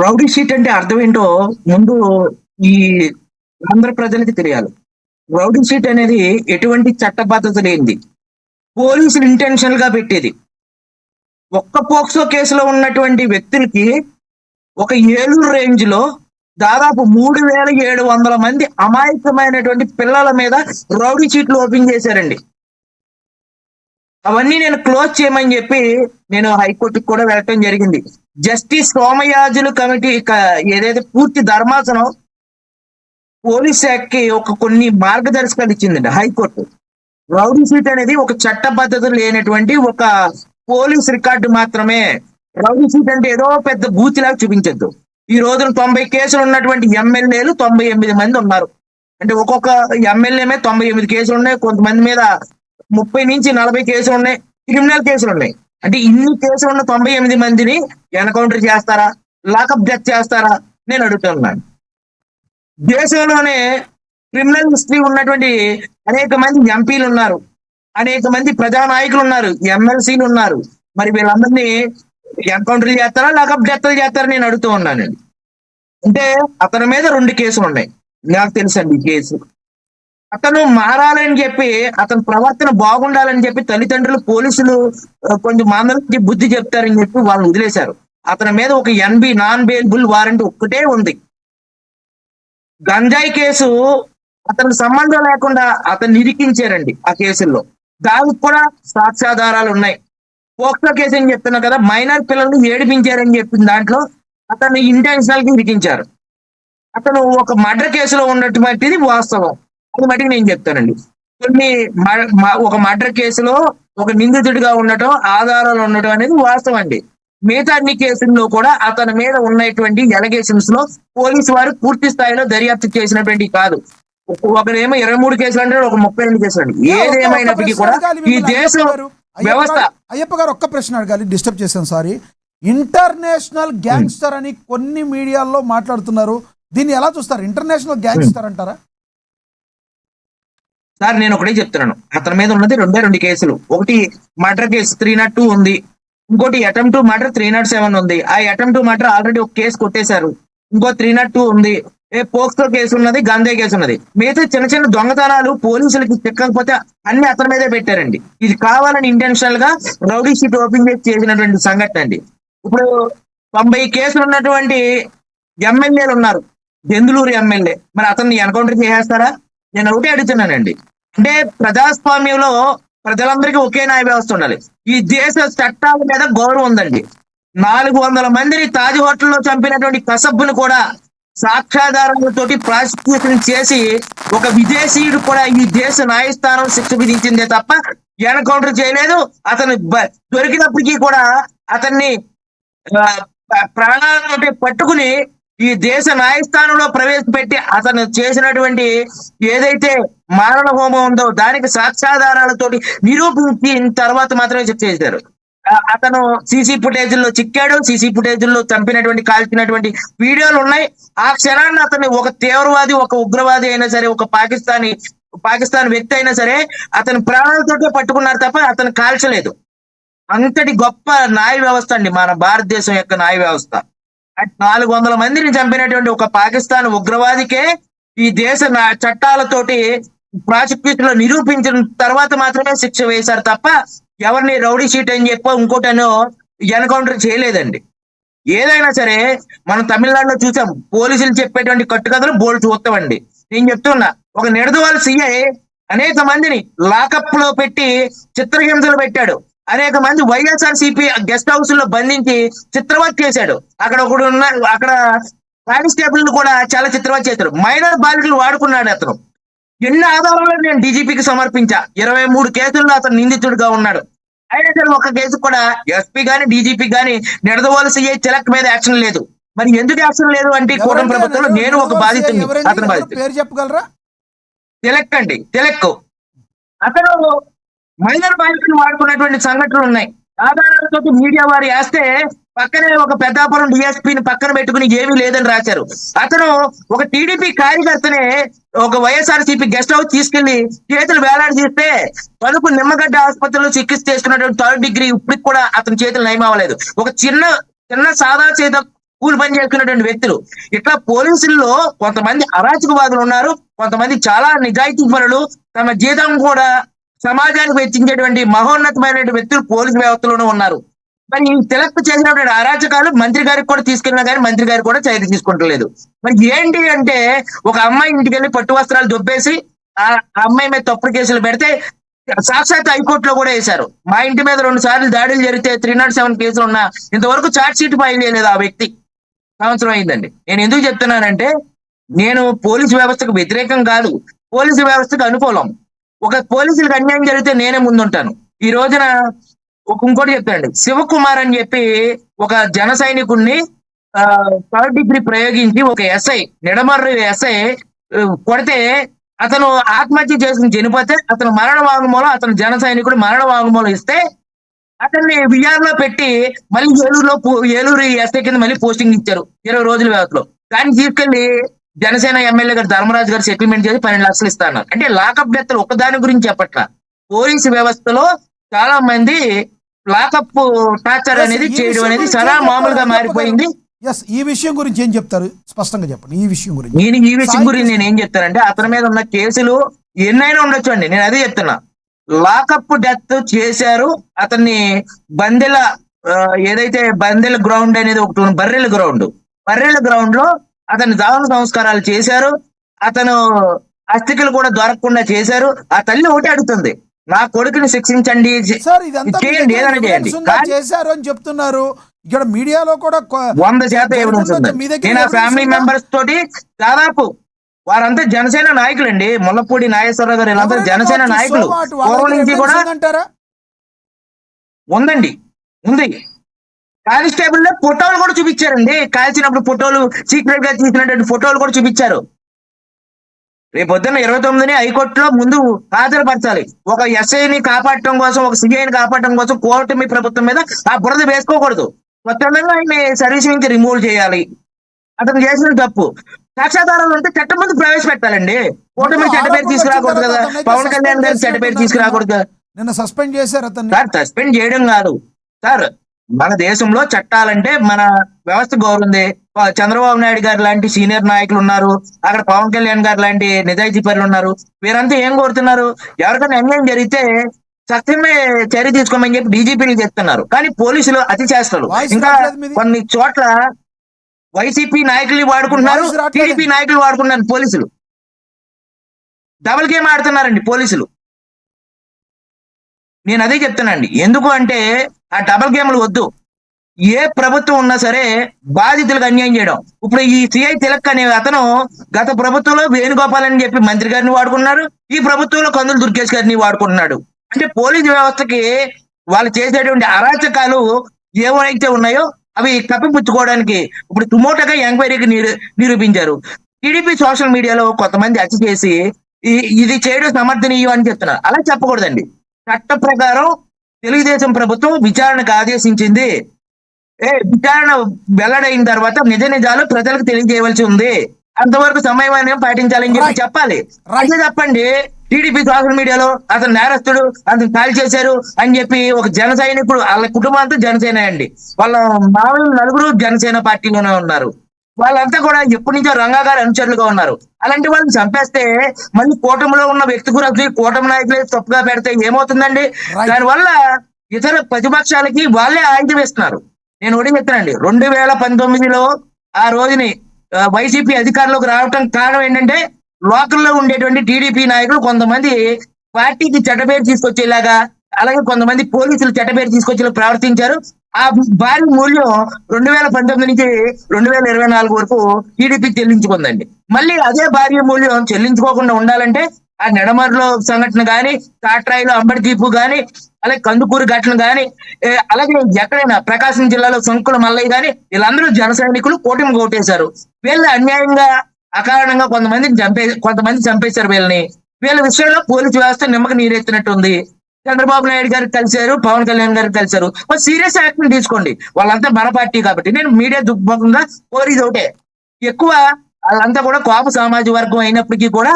Rowdy sheet అంటే అర్థం ఏంటో ముందు ఈ ఆంధ్ర ప్రజలకి తెలియాలి. రౌడీ షీట్ అనేది ఎటువంటి చట్టబద్ధత లేనిది. పోలీసులు ఇంటెన్షనల్ గా పెట్టేది. ఒక్క పోక్సో కేసులో ఉన్నటువంటి వ్యక్తులకి ఒక ఏలూరు రేంజ్ లో దాదాపు 3,700 మంది అమాయకమైనటువంటి పిల్లల మీద రౌడీ షీట్లు ఓపెన్ చేశారండి. అవన్నీ నేను క్లోజ్ చేయమని చెప్పి నేను హైకోర్టుకు కూడా వెళ్ళటం జరిగింది. జస్టిస్ సోమయాజులు కమిటీ ఏదైతే పూర్తి ధర్మాసనం పోలీస్ శాఖకి కొన్ని మార్గదర్శకాలు ఇచ్చిందండి హైకోర్టు. రౌడీ షీట్ అనేది ఒక చట్టబద్ధత లేనటువంటి ఒక పోలీస్ రికార్డు మాత్రమే. రౌడీ షీట్ అంటే ఏదో పెద్ద బూతిలాగా చూపించద్దు. ఈ రోజున 90 కేసులు ఉన్నటువంటి ఎమ్మెల్యేలు 98 మంది ఉన్నారు. అంటే ఒక్కొక్క ఎమ్మెల్యే మీద 98 కేసులు ఉన్నాయి. కొంతమంది మీద 30 నుంచి 40 కేసులు ఉన్నాయి. క్రిమినల్ కేసులు ఉన్నాయి. అంటే ఇన్ని కేసులు ఉన్న 98 మందిని ఎన్కౌంటర్ చేస్తారా, లాకప్ డెత్ చేస్తారా నేను అడుగుతున్నాను. దేశంలోనే క్రిమినల్ హిస్టరీ ఉన్నటువంటి అనేక మంది ఎంపీలు ఉన్నారు, అనేక మంది ప్రజానాయకులు ఉన్నారు, ఎమ్మెల్సీలు ఉన్నారు. మరి వీళ్ళందరినీ ఎన్కౌంటర్ చేస్తారా, లాకప్ డెత్ చేస్తారా నేను అడుగుతూ ఉన్నానండి. అంటే అతని మీద 2 కేసులు ఉన్నాయి, నాకు తెలుసండి ఈ కేసు. అతను మారాలని చెప్పి, అతని ప్రవర్తన బాగుండాలని చెప్పి తల్లిదండ్రులు పోలీసులు కొంచెం మందలించి బుద్ధి చెప్తారని చెప్పి వాళ్ళు వదిలేశారు. అతని మీద ఒక NB నాన్ బెయిలబుల్ వారెంట్ ఒక్కటే ఉంది. గంజాయి కేసు అతనికి సంబంధం లేకుండా అతన్ని ఇరికించారండి ఆ కేసుల్లో. దానికి కూడా సాక్ష్యాధారాలు ఉన్నాయి. పోక్సో కేసు అని చెప్తున్నా కదా, మైనర్ పిల్లల్ని ఏడిపించారని చెప్పిన దాంట్లో అతన్ని ఇంటెన్షనల్ గా ఇరికించారు. అతను ఒక మర్డర్ కేసులో ఉన్నటువంటిది వాస్తవం, అది మటుకు నేను చెప్తానండి. ఒక మర్డర్ కేసులో ఒక నిందితుడిగా ఉండటం, ఆధారాలు ఉండటం అనేది వాస్తవం అండి. మిగతా అన్ని కేసుల్లో కూడా అతని మీద ఉన్నటువంటి ఎలిగేషన్స్ లో పోలీసు వారు పూర్తి స్థాయిలో దర్యాప్తు చేసినటువంటి కాదు. ఒకరేమో 23 కేసులు అంటారు, ఒక 32 కేసులు అండి. ఏదేమైనప్పటికీ కూడా ఈ దేశం వ్యవస్థ. అయ్యప్ప గారు ఒక్క ప్రశ్న అడగాలి, డిస్టర్బ్ చేశాను, సారీ. ఇంటర్నేషనల్ గ్యాంగ్స్టర్ అని కొన్ని మీడియాల్లో మాట్లాడుతున్నారు, దీన్ని ఎలా చూస్తారు? ఇంటర్నేషనల్ గ్యాంగ్స్టర్ అంటారా? సార్ నేను ఒకటే చెప్తున్నాను, అతని మీద ఉన్నది 2 కేసులు. ఒకటి మర్డర్ కేసు 302 ఉంది, ఇంకోటి అటెంప్ట్ టు మర్డర్ 307 ఉంది. ఆ అటెంప్ట్ టు మర్డర్ ఆల్రెడీ ఒక కేసు కొట్టేశారు, ఇంకో 302 ఉంది. పోక్సో కేసు ఉన్నది, గంజాయి కేసు ఉన్నది. మిగతా చిన్న చిన్న దొంగతనాలు పోలీసులకి చిక్కకపోతే అన్ని అతని మీదే పెట్టారండి. ఇది కావాలని ఇంటెన్షనల్ గా రౌడీ షీట్ ఓపెన్ చేసి చేసినటువంటి సంఘటన అండి. ఇప్పుడు 90 కేసులు ఉన్నటువంటి ఎమ్మెల్యేలు ఉన్నారు, దెందులూరు ఎమ్మెల్యే, మరి అతన్ని ఎన్కౌంటర్ చేసేస్తారా? నేను ఒకటే అడుగుతున్నానండి. అంటే ప్రజాస్వామ్యంలో ప్రజలందరికీ ఒకే న్యాయ వ్యవస్థ ఉండాలి. ఈ దేశ చట్టాల మీద గౌరవం ఉందండి. 400 మందిని తాజ్ హోటల్లో చంపినటువంటి కసబ్బును కూడా సాక్ష్యాధారాలతోటి ప్రాసిక్యూషన్ చేసి ఒక విదేశీయుడు కూడా ఈ దేశ న్యాయస్థానం శిక్ష విధించిందే తప్ప ఎన్కౌంటర్ చేయలేదు. అతను దొరికినప్పటికీ కూడా అతన్ని ప్రాణాలతోటి పట్టుకుని ఈ దేశ న్యాయస్థానంలో ప్రవేశపెట్టి అతను చేసినటువంటి ఏదైతే మారణ హోమం ఉందో దానికి సాక్ష్యాధారాలతోటి నిరూపించిన తర్వాత మాత్రమే శిక్ష చేశారు. అతను సీసీ ఫుటేజ్ల్లో చిక్కాడు, సీసీ ఫుటేజ్ల్లో చంపినటువంటి కాల్చినటువంటి వీడియోలు ఉన్నాయి. ఆ క్షణాన్ని అతన్ని ఒక తీవ్రవాది, ఒక ఉగ్రవాది అయినా సరే, ఒక పాకిస్తాన్ వ్యక్తి అయినా సరే అతని ప్రాణాలతోటే పట్టుకున్నారు తప్ప అతను కాల్చలేదు. అంతటి గొప్ప న్యాయ వ్యవస్థ అండి మన భారతదేశం యొక్క న్యాయ వ్యవస్థ. 400 మందిని చంపినటువంటి ఒక పాకిస్తాన్ ఉగ్రవాదికే ఈ దేశ చట్టాలతోటి ప్రాసిక్యూషన్ లో నిరూపించిన తర్వాత మాత్రమే శిక్ష వేశారు తప్ప ఎవరిని రౌడీ షీట్ అని చెప్పో ఇంకోటనో ఎన్కౌంటర్ చేయలేదండి. ఏదైనా సరే మనం తమిళనాడులో చూసాం, పోలీసులు చెప్పేటువంటి కట్టుకథలు బోల్డ్ చూస్తామండి. నేను చెప్తున్నా, ఒక నిడదవోలు CI అనేక మందిని లాకప్ లో పెట్టి చిత్రహింసలు పెట్టాడు. అనేక మంది వైఎస్ఆర్సీపీ గెస్ట్ హౌస్ లో బంధించి చిత్రవత్ చేశాడు. అక్కడ కానిస్టేబుల్ కూడా చాలా చిత్రవత్ చేశాడు. మైనర్ బాలికలు వాడుకున్నాడు అతను. ఎన్ని ఆధారాలు నేను DGPకి సమర్పించా. 23 కేసుల్లో అతను నిందితుడిగా ఉన్నాడు. అయినా సరే ఒక్క కేసు కూడా SP గాని DGP గాని నిడదవోలు CI తిలక్ మీద యాక్షన్ లేదు. మరి ఎందుకు యాక్షన్ లేదు అంటే కూటమి ప్రభుత్వంలో నేను ఒక బాధితుడిని. అతని బాధితుడు పేరు చెప్పగలరా? తిలక్ అండి, తిలక్. అతను మైనర్ బాలికలు వాడుకున్నటువంటి సంఘటనలు ఉన్నాయి. ఆధారాలతో మీడియా వారు వేస్తే పక్కనే ఒక పెద్దాపురం DSPని పక్కన పెట్టుకుని ఏమీ లేదని రాశారు. అతను ఒక TDP కార్యకర్తనే ఒక వైఎస్ఆర్సీపీ గెస్ట్ హౌస్ తీసుకెళ్లి చేతులు వేలాడి చేస్తే తణుకు నిమ్మగడ్డ ఆసుపత్రిలో చికిత్స చేసుకున్నటువంటి 3rd డిగ్రీ ఇప్పటికి కూడా అతని చేతులు నయం అవ్వలేదు. ఒక చిన్న సాదా చేత కూలి పని చేసుకున్నటువంటి వ్యక్తులు. ఇట్లా పోలీసుల్లో కొంతమంది అరాచకవాదులు ఉన్నారు, కొంతమంది చాలా నిజాయితీ పరులు, తమ జీతం కూడా సమాజానికి వెచ్చించేటువంటి మహోన్నతమైన వ్యక్తులు పోలీసు వ్యవస్థలోనే ఉన్నారు. మరి ఈ తిలక్ చేసినటువంటి అరాచకాలు మంత్రి గారికి కూడా తీసుకెళ్ళినా కానీ మంత్రి గారు కూడా చర్య తీసుకుంటలేదు. మరి ఏంటి అంటే ఒక అమ్మాయి ఇంటికి వెళ్ళి పట్టు వస్త్రాలు దొబ్బేసి ఆ అమ్మాయి మీద తప్పుడు కేసులు పెడితే సాక్షాత్ హైకోర్టులో కూడా వేశారు. మా ఇంటి మీద 2 సార్లు దాడులు జరిగితే 307 కేసులు ఉన్నా ఇంతవరకు ఛార్జ్ షీట్ ఫైల్ చేయలేదు ఆ వ్యక్తి. సంవత్సరం అయిందండి. నేను ఎందుకు చెప్తున్నానంటే నేను పోలీసు వ్యవస్థకు వ్యతిరేకం కాదు, పోలీసు వ్యవస్థకు అనుకూలం. ఒక పోలీసులకు అన్యాయం జరిగితే నేనే ముందుంటాను. ఈ రోజున ఇంకోటి చెప్తానండి, శివకుమార్ అని చెప్పి ఒక జన సైనికుడిని 3rd డిగ్రీ ప్రయోగించి ఒక ఎస్ఐ నిడమర్రి ఎస్ఐ కొడితే అతను ఆత్మహత్య చేసుకుని చనిపోతే అతను మరణ వాంగ్మూలం, అతను జన సైనికుడు మరణ వాంగ్మూలం ఇస్తే అతన్ని విఆర్లో పెట్టి మళ్ళీ ఏలూరు ఎస్ఐ కింద మళ్ళీ పోస్టింగ్ ఇచ్చారు 20 రోజుల వ్యవధిలో. దాన్ని తీసుకెళ్లి జనసేన ఎమ్మెల్యే గారు ధర్మరాజు గారు సెటిల్మెంట్ చేసి 12 లక్షలు ఇస్తా అన్నారు. అంటే లాకప్ డెత్లు ఒకదాని గురించి చెప్పట్లా, పోలీసు వ్యవస్థలో చాలా మంది లాకప్ టార్చర్ అనేది చేయడం అనేది చాలా మామూలుగా మారిపోయింది. ఈ విషయం గురించి ఏం చెప్తారు, స్పష్టంగా చెప్పండి. ఈ విషయం గురించి నేను ఏం చెప్తానంటే అతని మీద ఉన్న కేసులు ఎన్నైనా ఉండొచ్చు అండి. నేను అదే చెప్తున్నా, లాకప్ డెత్ చేశారు. అతన్ని బందెల ఏదైతే బందెల గ్రౌండ్ అనేది ఒకటి ఉంది, బర్రెల గ్రౌండ్ లో అతని దహన సంస్కారాలు చేశారు. అతను అస్థికలు కూడా దొరకకుండా చేశారు. ఆ తల్లి ఒకటి అడుగుతుంది, నా కొడుకుని శిక్షించండి, చేయండి, ఏదైనా చేయండి. చేశారు అని చెప్తున్నారు. ఇక్కడ మీడియాలో కూడా 100% ఎవిడెన్స్ ఉంది. నేను ఆ ఫ్యామిలీ మెంబర్స్ తోటి దాదాపు వారంతా జనసేన నాయకులు అండి. ముల్లపూడి నాగేశ్వరరావు గారు వీళ్ళంతా జనసేన నాయకులు. పూర్వం నుంచి కూడా ఉంది. కానిస్టేబుల్ లో ఫోటోలు కూడా చూపించారండి. కాల్చినప్పుడు ఫోటోలు, సీక్రెట్ గా తీసినటువంటి ఫోటోలు కూడా చూపించారు. రేపొద్దున 29ని హైకోర్టులో ముందు హాజరుపరచాలి. ఒక ఎస్ఐని కాపాడటం కోసం, ఒక సిఐని కాపాడటం కోసం కూటమి ప్రభుత్వం మీద ఆ బురద వేసుకోకూడదు. స్వచ్ఛందంగా ఆయన్ని సర్వీస్ నుంచి రిమూవ్ చేయాలి. అతను చేసిన తప్పు సాక్ష్యాధారాలు ఉంటే చట్టం ముందు ప్రవేశపెట్టాలండి. కూటమి చెడ్డ పేరు తీసుకురాకూడదు కదా, పవన్ కళ్యాణ్ గారి చెడ్డ పేరు తీసుకురాకూడదు కదా. నిన్న సస్పెండ్ చేశారు అతన్ని. సార్ సస్పెండ్ చేయడం కాదు సార్, మన దేశంలో చట్టాలంటే మన వ్యవస్థ గౌరవంది. చంద్రబాబు నాయుడు గారు లాంటి సీనియర్ నాయకులు ఉన్నారు, అక్కడ పవన్ కళ్యాణ్ గారు లాంటి నిజాయితీ పరులు ఉన్నారు. వీరంతా ఏం కోరుతున్నారు, ఎవరికైనా అన్యాయం జరిగితే సత్యమే చర్య తీసుకోమని చెప్పి డీజీపీలు చెప్తున్నారు. కానీ పోలీసులు అతి చేస్తారు. ఇంకా కొన్ని చోట్ల వైసీపీ నాయకులు వాడుకుంటున్నారు, టీడీపీ నాయకులు వాడుకుంటున్నారు. పోలీసులు డబుల్ గేమ్ ఆడుతున్నారండి పోలీసులు. నేను అదే చెప్తానండి. ఎందుకు అంటే ఆ డబుల్ గేమ్లు వద్దు. ఏ ప్రభుత్వం ఉన్నా సరే బాధితులకు అన్యాయం చేయడం. ఇప్పుడు ఈ సిఐ తిలక్ అనే అతను గత ప్రభుత్వంలో వేణుగోపాల్ అని చెప్పి మంత్రి గారిని వాడుకున్నారు, ఈ ప్రభుత్వంలో కందులు దుర్గేష్ గారిని వాడుకుంటున్నాడు. అంటే పోలీసు వ్యవస్థకి వాళ్ళు చేసేటువంటి అరాచకాలు ఏవైతే ఉన్నాయో అవి కప్పిపుచ్చుకోవడానికి ఇప్పుడు టుమోటోగా ఎంక్వైరీకి నిరూపించారు. టీడీపీ సోషల్ మీడియాలో కొంతమంది హత్య చేసి ఇది చేయడం సమర్థనీయం అని చెప్తున్నారు. అలా చెప్పకూడదండి. చట్ట ప్రకారం తెలుగుదేశం ప్రభుత్వం విచారణకు ఆదేశించింది. విచారణ వెల్లడైన తర్వాత నిజ నిజాలు ప్రజలకు తెలియజేయవలసి ఉంది. అంతవరకు సమయం పాటించాలని చెప్పి చెప్పాలి. అదే చెప్పండి టీడీపీ సోషల్ మీడియాలో అతను నేరస్తుడు, అతను కాల్ చేశారు అని చెప్పి ఒక జన సైనికుడు, వాళ్ళ కుటుంబం అంతా జనసేన అండి, వాళ్ళ మామూలు 4 జనసేన పార్టీలోనే ఉన్నారు. వాళ్ళంతా కూడా ఎప్పటి నుంచో రంగా గారి అనుచరులుగా ఉన్నారు. అలాంటి వాళ్ళని చంపేస్తే మళ్ళీ కూటమిలో ఉన్న వ్యక్తి గురించి కూటమి నాయకులే తప్పుగా పెడితే ఏమవుతుందండి? దానివల్ల ఇతర ప్రతిపక్షాలకి వాళ్ళే ఆయుధం ఇస్తున్నారు. నేను ఒకటి చెప్తానండి, 2019లో ఆ రోజుని వైసీపీ అధికారంలోకి రావటం కారణం ఏంటంటే లోకల్లో ఉండేటువంటి టీడీపీ నాయకులు కొంతమంది పార్టీకి చెడ్డపేరు తీసుకొచ్చేలాగా, అలాగే కొంతమంది పోలీసులు చెడ్డపేరు తీసుకొచ్చేలా ప్రవర్తించారు. ఆ భారీ మూల్యం 2019 నుంచి 2024 వరకు టీడీపీ చెల్లించుకుందండి. మళ్ళీ అదే భారీ మూల్యం చెల్లించుకోకుండా ఉండాలంటే ఆ నెడమర్లో సంఘటన గాని, కాట్రాయిలో అంబడిదీపు గాని, అలాగే కందుకూరు ఘటన గాని, అలాగే ఎక్కడైనా ప్రకాశం జిల్లాలో సంకుల మల్లయ్య గాని, వీళ్ళందరూ జన సైనికులు కూటమి ఓటేశారు. వీళ్ళు అన్యాయంగా అకారణంగా కొంతమంది చంపేశారు వీళ్ళని. వీళ్ళ విషయంలో పోలీసు వ్యవస్థ నిమ్మక నీరెత్తినట్టుంది. చంద్రబాబు నాయుడు గారు కలిశారు, పవన్ కళ్యాణ్ గారు కలిశారు, సీరియస్ యాక్షన్ తీసుకోండి. వాళ్ళంతా మన పార్టీ కాబట్టి నేను మీడియా దుర్భంగా కోరేది ఒకటే, ఎక్కువ వాళ్ళంతా కూడా కోప సామాజిక వర్గం అయినప్పటికీ కూడా